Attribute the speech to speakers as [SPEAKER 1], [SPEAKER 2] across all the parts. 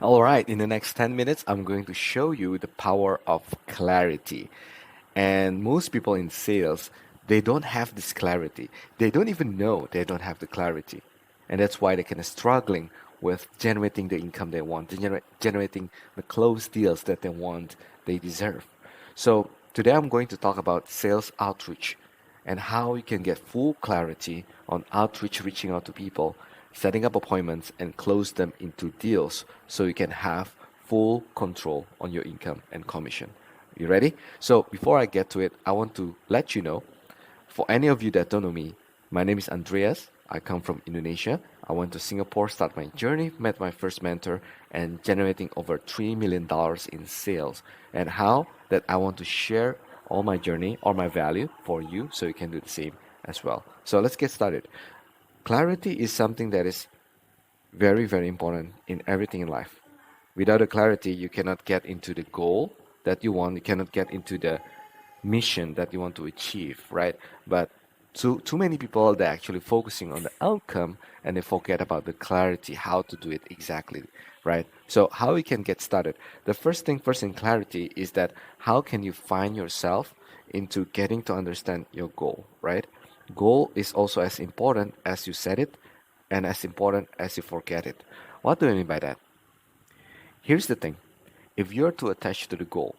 [SPEAKER 1] All right, in the next 10 minutes, I'm going to show you the power of clarity. And most people in sales, they don't have this clarity. They don't even know they don't have the clarity. And that's why they're kind of struggling with generating the income they want, generating the close deals that they want, they deserve. So today I'm going to talk about sales outreach and how you can get full clarity on outreach, reaching out to people, setting up appointments, and close them into deals so you can have full control on your income and commission. You ready? So before I get to it, I want to let you know, for any of you that don't know me, my name is Andreas. I come from Indonesia. I went to Singapore, start my journey, met my first mentor, and generating over $3 million in sales. And how that I want to share all my journey or my value for you so you can do the same as well. So let's get started. Clarity is something that is very, very important in everything in life. Without a clarity, you cannot get into the goal that you want. You cannot get into the mission that you want to achieve, right? But too many people they're actually focusing on the outcome and they forget about the clarity, how to do it exactly, right? So how we can get started? The first thing first in clarity is that how can you find yourself into getting to understand your goal, right? Goal is also as important as you set it and as important as you forget it. What do I mean by that? Here's the thing. If you're too attached to the goal,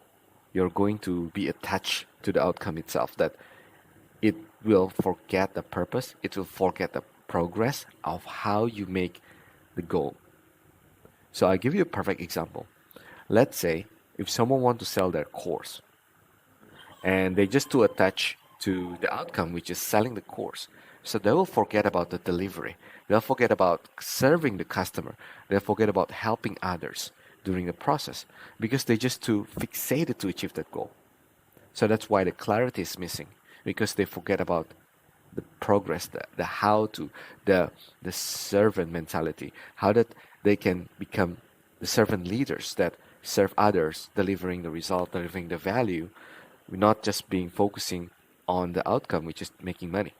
[SPEAKER 1] you're going to be attached to the outcome itself, that it will forget the purpose, it will forget the progress of how you make the goal. So I'll give you a perfect example. Let's say if someone wants to sell their course and they just too attached to the outcome, which is selling the course. So they will forget about the delivery. They'll forget about serving the customer. They'll forget about helping others during the process because they just too fixated to achieve that goal. So that's why the clarity is missing because they forget about the progress, the how to, the servant mentality, how that they can become the servant leaders that serve others, delivering the result, delivering the value, not just being focusing on the outcome, which is making money.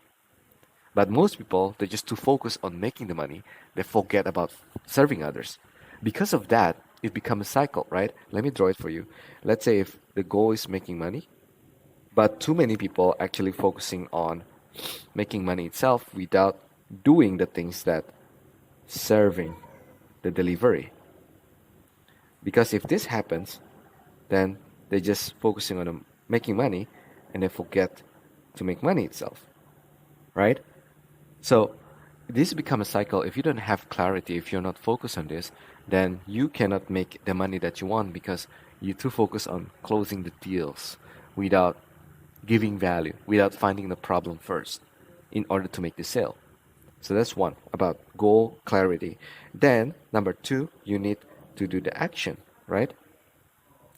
[SPEAKER 1] But most people, they just too focused on making the money, they forget about serving others. Because of that, it becomes a cycle, right? Let me draw it for you. Let's say if the goal is making money, but too many people actually focusing on making money itself without doing the things that serving the delivery. Because if this happens, then they're just focusing on making money and they forget to make money itself, right? So this become a cycle. If you don't have clarity, if you're not focused on this, then you cannot make the money that you want because you're too focused on closing the deals without giving value, without finding the problem first in order to make the sale. So that's one about goal clarity. Then number two, you need to do the action, right?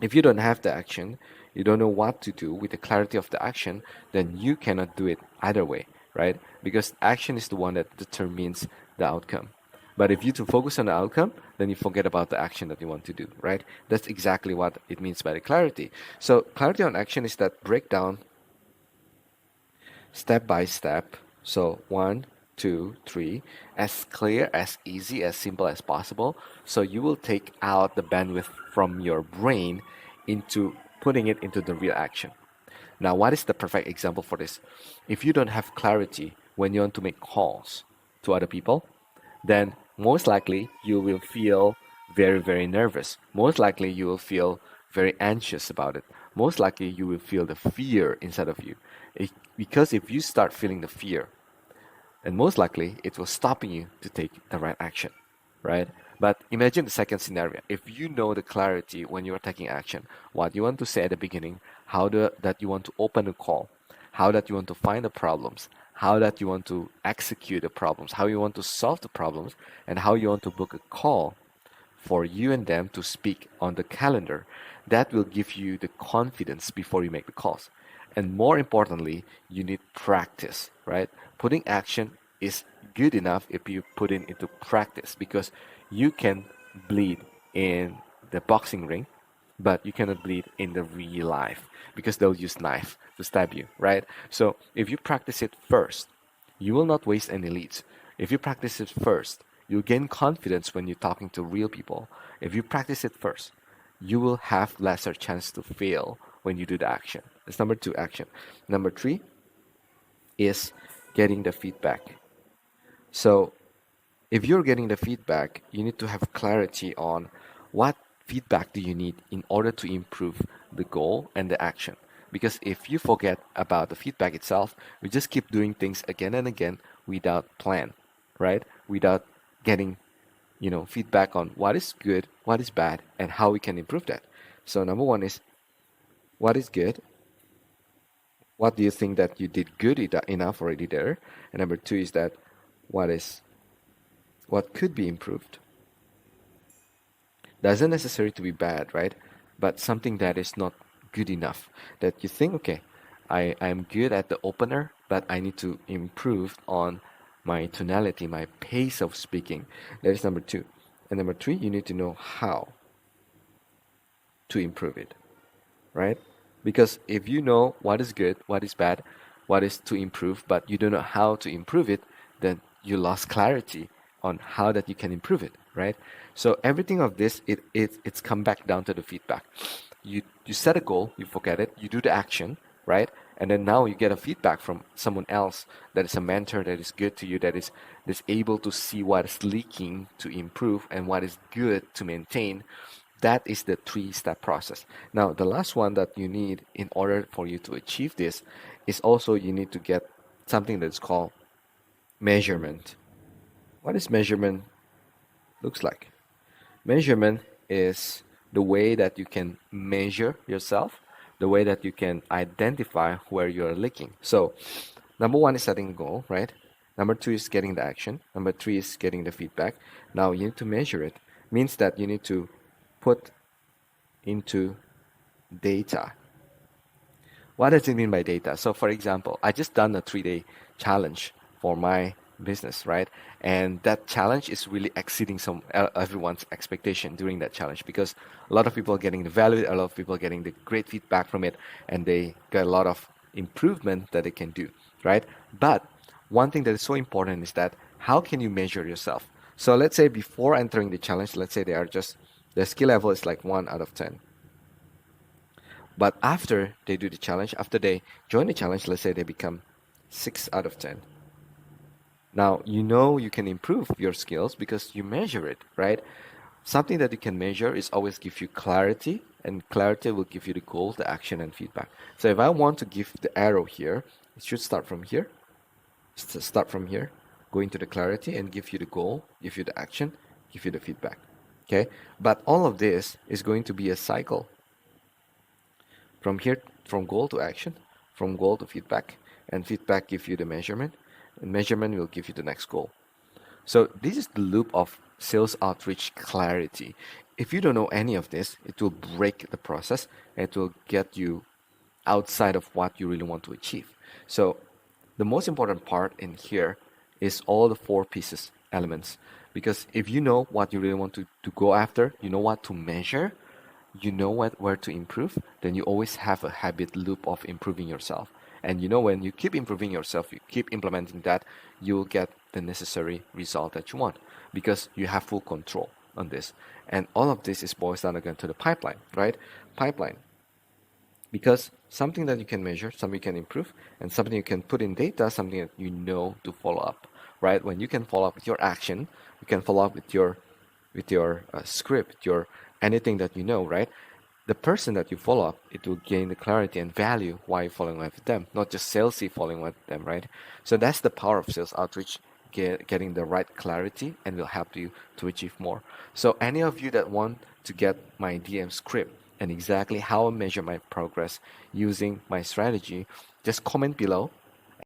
[SPEAKER 1] If you don't have the action, you don't know what to do with the clarity of the action, then you cannot do it either way, right? Because action is the one that determines the outcome. But if you to focus on the outcome, then you forget about the action that you want to do, right? That's exactly what it means by the clarity. So clarity on action is that breakdown step by step. So one, two, three, as clear, as easy, as simple as possible. So you will take out the bandwidth from your brain into putting it into the real action. Now, what is the perfect example for this? If you don't have clarity when you want to make calls to other people, then most likely you will feel very, very nervous. Most likely you will feel very anxious about it. Most likely you will feel the fear inside of you. Because if you start feeling the fear, and most likely it will stop you to take the right action, right? But imagine the second scenario. If you know the clarity when you're taking action, what you want to say at the beginning, that you want to open a call, how that you want to find the problems, how that you want to execute the problems, how you want to solve the problems, and how you want to book a call for you and them to speak on the calendar, that will give you the confidence before you make the calls. And more importantly, you need practice, right? Putting action is good enough if you put it into practice because you can bleed in the boxing ring, but you cannot bleed in the real life because they'll use knife to stab you, right? So if you practice it first, you will not waste any leads. If you practice it first, You'll gain confidence when you're talking to real people. If you practice it first, you will have lesser chance to fail when you do the action. That's number two, action. Number three is getting the feedback. So if you're getting the feedback, you need to have clarity on what feedback do you need in order to improve the goal and the action. Because if you forget about the feedback itself, we just keep doing things again and again without plan, right? Without getting, feedback on what is good, what is bad, and how we can improve that. So number one is what is good? What do you think that you did good enough already there? And number two is that what is what could be improved? Doesn't necessarily to be bad, right? But something that is not good enough. That you think, okay, I'm good at the opener, but I need to improve on my tonality, my pace of speaking. That is number two. And number three, you need to know how to improve it, right? Because if you know what is good, what is bad, what is to improve, but you don't know how to improve it, then you lost clarity on how that you can improve it, right? So everything of this, it's come back down to the feedback. You set a goal, you forget it, you do the action, right? And then now you get a feedback from someone else that is a mentor that is good to you, that is able to see what is leaking to improve and what is good to maintain. That is the three-step process. Now, the last one that you need in order for you to achieve this is also you need to get something that's called measurement. What is measurement looks like? Measurement is the way that you can measure yourself, the way that you can identify where you're leaking. So, number one is setting a goal, right? Number two is getting the action. Number three is getting the feedback. Now you need to measure it. Means that you need to put into data. What does it mean by data? So for example, I just done a 3-day challenge for my business, right? And that challenge is really exceeding everyone's expectation during that challenge, because a lot of people are getting the value, a lot of people are getting the great feedback from it, and they get a lot of improvement that they can do, right? But one thing that is so important is that how can you measure yourself? So let's say before entering the challenge, let's say their skill level is like 1 out of 10. But after they do the challenge, after they join the challenge, let's say they become 6 out of 10. Now, you can improve your skills because you measure it, right? Something that you can measure is always give you clarity, and clarity will give you the goal, the action, and feedback. So if I want to give the arrow here, it should start from here. Start from here, go into the clarity, and give you the goal, give you the action, give you the feedback. Okay? But all of this is going to be a cycle. From here, from goal to action, from goal to feedback, and feedback give you the measurement, and measurement will give you the next goal. So this is the loop of sales outreach clarity. If you don't know any of this, it will break the process and it will get you outside of what you really want to achieve. So the most important part in here is all the 4 pieces, elements. Because if you know what you really want to go after, you know what to measure, you know where to improve, then you always have a habit loop of improving yourself. And when you keep improving yourself, you keep implementing that, you will get the necessary result that you want, because you have full control on this. And all of this is boils down again to the pipeline, right? Pipeline. Because something that you can measure, something you can improve, and something you can put in data, something that you know to follow up, right? When you can follow up with your action, you can follow up with your script, your anything that you know, right? The person that you follow up, it will gain the clarity and value why you're following up with them, not just salesy following up with them, right? So that's the power of sales outreach, getting the right clarity, and will help you to achieve more. So any of you that want to get my DM script and exactly how I measure my progress using my strategy, just comment below